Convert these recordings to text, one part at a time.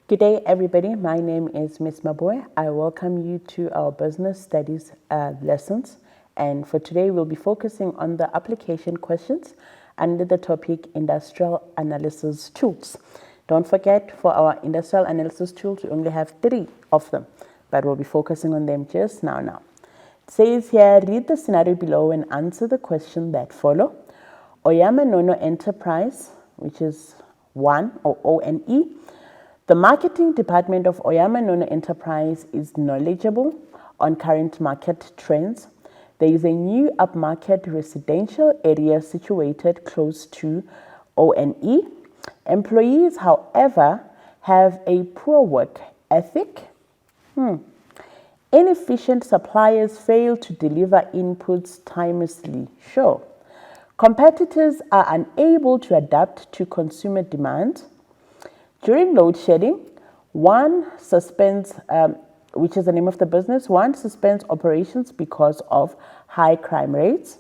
Good day, everybody. My name is Miss Maboy. I welcome you to our business studies lessons. And for today, we'll be focusing on the application questions under the topic Industrial Analysis Tools. Don't forget, for our Industrial Analysis Tools, we only have 3 of them, but we'll be focusing on them just now. It says here, read the scenario below and answer the question that follow. Oyama Nono Enterprise, which is 1 or ONE. The marketing department of Oyama Nono Enterprise is knowledgeable on current market trends. There is a new upmarket residential area situated close to ONE. Employees, however, have a poor work ethic. Inefficient suppliers fail to deliver inputs timelessly. Sure. Competitors are unable to adapt to consumer demand. During load shedding, one suspends, which is the name of the business, one suspends operations because of high crime rates.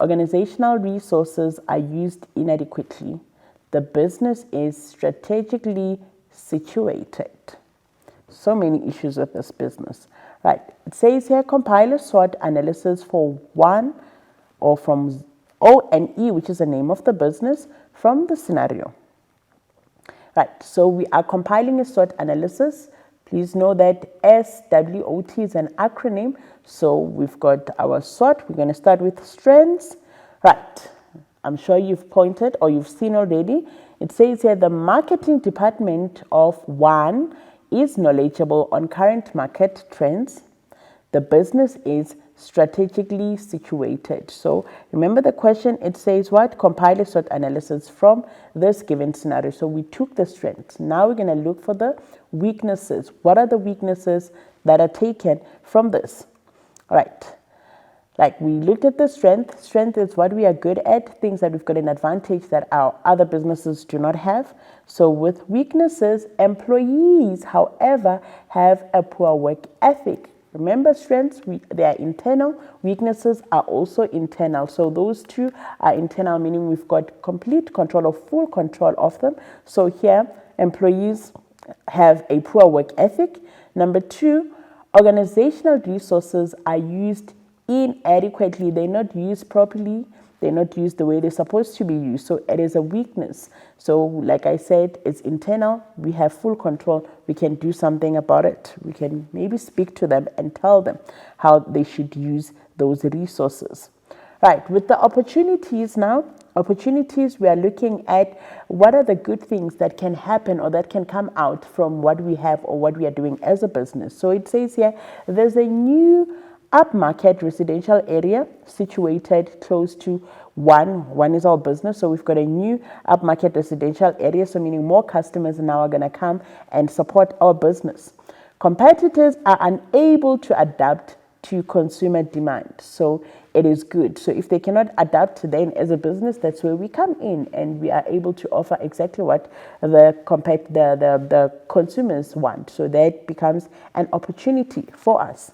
Organizational resources are used inadequately. The business is strategically situated. So many issues with this business. Right, it says here, compile a SWOT analysis for one or from ONE, which is the name of the business, from the scenario. Right, so we are compiling a SWOT analysis. Please know that SWOT is an acronym. So we've got our SWOT. We're going to start with strengths. Right, I'm sure you've pointed or you've seen already. It says here the marketing department of one is knowledgeable on current market trends. The business is strategically situated. So remember the question, it says what? Compile a SWOT analysis from this given scenario. So we took the strengths. Now we're going to look for the weaknesses. What are the weaknesses that are taken from this? All right. Like we looked at the strength. Strength is what we are good at, things that we've got an advantage that our other businesses do not have. So with weaknesses, employees, however, have a poor work ethic. Remember, strengths, they are internal. Weaknesses are also internal. So those two are internal, meaning we've got complete control or full control of them. So here, employees have a poor work ethic. Number 2, organizational resources are used inadequately. They're not used properly. They're not used the way they're supposed to be used. So it is a weakness. So like I said, it's internal. We have full control. We can do something about it. We can maybe speak to them and tell them how they should use those resources. Right, with the opportunities now, we are looking at what are the good things that can happen or that can come out from what we have or what we are doing as a business. So it says here, there's a new upmarket residential area situated close to one is our business. So we've got a new upmarket residential area, so meaning more customers now are going to come and support our business. Competitors are unable to adapt to consumer demand, so it is good. So if they cannot adapt, then as a business, that's where we come in and we are able to offer exactly what the consumers want. So that becomes an opportunity for us.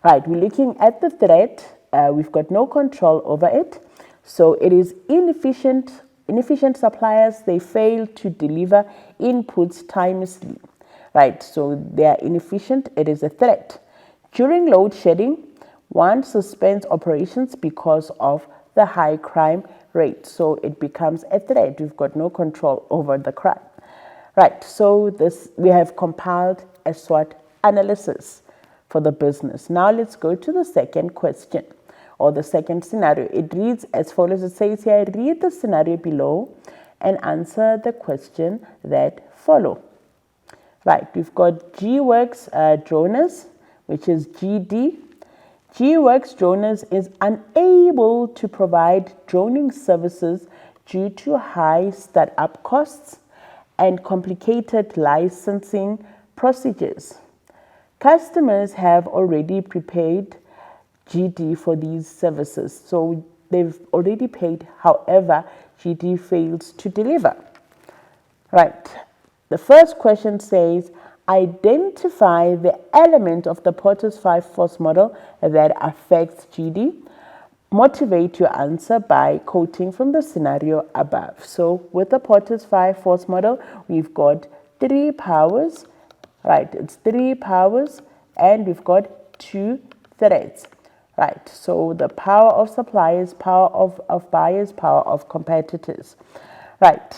Right, we're looking at the threat. We've got no control over it. So it is inefficient. Inefficient suppliers, they fail to deliver inputs timelessly. Right, so they are inefficient. It is a threat. During load shedding, one suspends operations because of the high crime rate. So it becomes a threat. We've got no control over the crime. Right, so we have compiled a SWOT analysis for the business. Now let's go to the second question or the second scenario. It reads as follows. It says here, read the scenario below and answer the question that follow. Right, we've got G-Works Droners, which is GD. G-Works Droners is unable to provide droning services due to high startup costs and complicated licensing procedures. Customers have already prepaid GD for these services. So they've already paid, however, GD fails to deliver. Right. The first question says, identify the element of the Porter's 5-force model that affects GD. Motivate your answer by quoting from the scenario above. So with the Porter's 5-force model, we've got 3 powers, right? It's 3 powers and we've got 2 threads, right? So the power of suppliers, power of buyers, power of competitors. Right.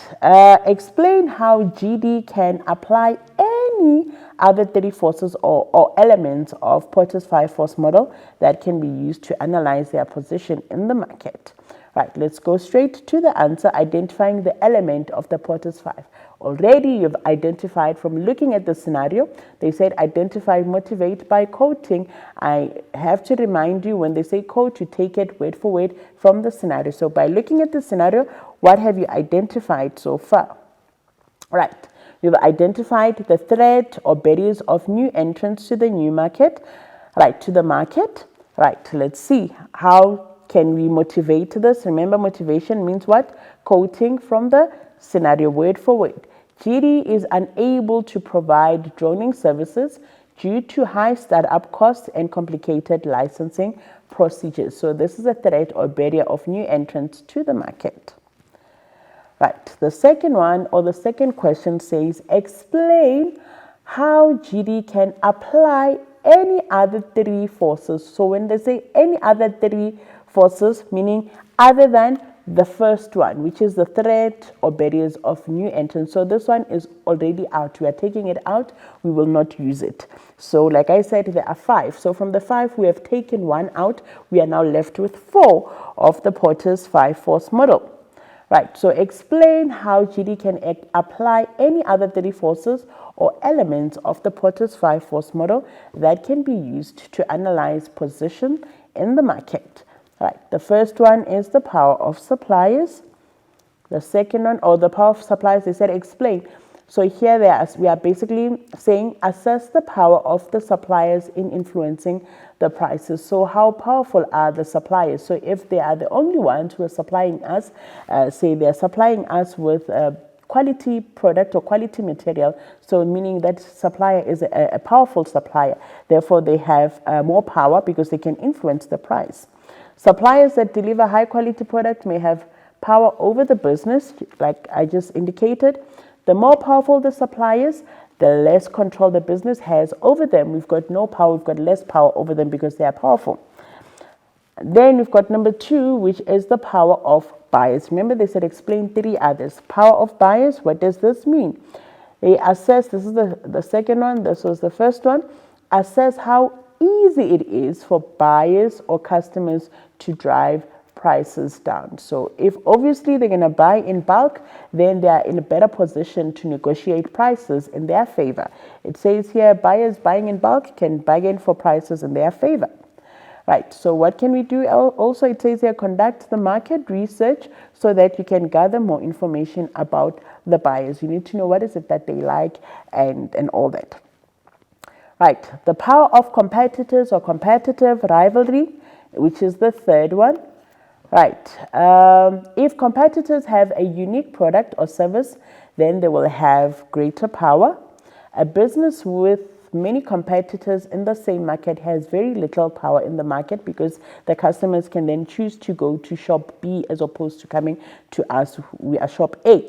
Explain how GD can apply any other 3 forces or elements of Porter's 5-force model that can be used to analyze their position in the market. Right, let's go straight to the answer, identifying the element of the Porter's 5. Already you've identified from looking at the scenario. They said identify, motivate by quoting. I have to remind you when they say quote, you take it word for word from the scenario. So by looking at the scenario, what have you identified so far? Right, you've identified the threat or barriers of new entrants to the new market, right, to the market. Right, let's see how can we motivate this. Remember, motivation means what? Quoting from the scenario word for word. GD is unable to provide droning services due to high startup costs and complicated licensing procedures. So this is a threat or barrier of new entrants to the market. Right, the second one or the second question says, explain how GD can apply any other 3 forces. So when they say any other 3 forces, meaning other than the first one, which is the threat or barriers of new entrants. So this one is already out. We are taking it out. We will not use it. So like I said, there are 5. So from the 5, we have taken 1 out. We are now left with 4 of the Porter's 5-force model. Right, so explain how GD can apply any other 3 forces or elements of the Porter's 5-force model that can be used to analyze position in the market. Right, the first one is the power of suppliers. The second one, or the power of suppliers, they said explain. So here we are basically saying assess the power of the suppliers in influencing the prices. So how powerful are the suppliers? So if they are the only ones who are supplying us, say they are supplying us with quality product or quality material, so meaning that supplier is a powerful supplier. Therefore, they have more power because they can influence the price. Suppliers that deliver high quality product may have power over the business, like I just indicated. The more powerful the suppliers, the less control the business has over them. We've got no power, we've got less power over them because they are powerful. Then we've got number 2, which is the power of buyers. Remember, they said explain 3 others. Power of buyers, what does this mean? They assess, this is the second one, this was the first one, assess how easy it is for buyers or customers to drive prices down. So if obviously they're going to buy in bulk, then they are in a better position to negotiate prices in their favor. It says here buyers buying in bulk can bargain for prices in their favor. Right, so what can we do? Also, it says here conduct the market research so that you can gather more information about the buyers. You need to know what is it that they like and all that. Right, the power of competitors or competitive rivalry, which is the third one. Right, if competitors have a unique product or service, then they will have greater power. A business with many competitors in the same market has very little power in the market because the customers can then choose to go to shop B as opposed to coming to us. We are shop A.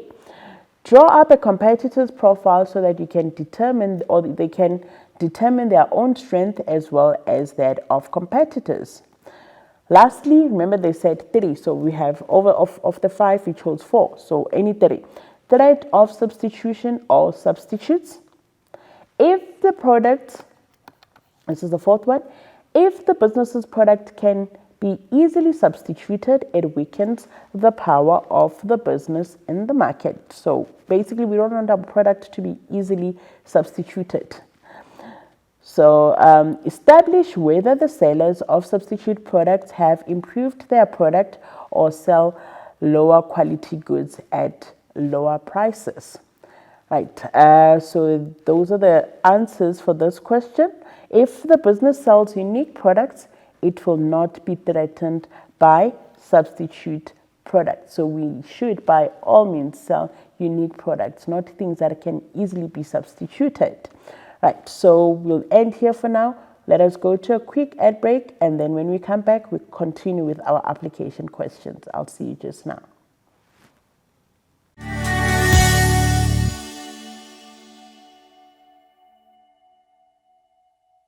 Draw up a competitor's profile so that you can determine, or they can determine their own strength as well as that of competitors. Lastly, remember they said 3, so we have of the 5, we chose 4, so any 3. Threat of substitution or substitutes. If the product, this is the 4th one, if the business's product can be easily substituted, it weakens the power of the business in the market. So basically, we don't want our product to be easily substituted. So establish whether the sellers of substitute products have improved their product or sell lower quality goods at lower prices. Right, so those are the answers for this question. If the business sells unique products, it will not be threatened by substitute products. So we should by all means sell unique products, not things that can easily be substituted. Right, so we'll end here for now. Let us go to a quick ad break, and then when we come back, we continue with our application questions. I'll see you just now.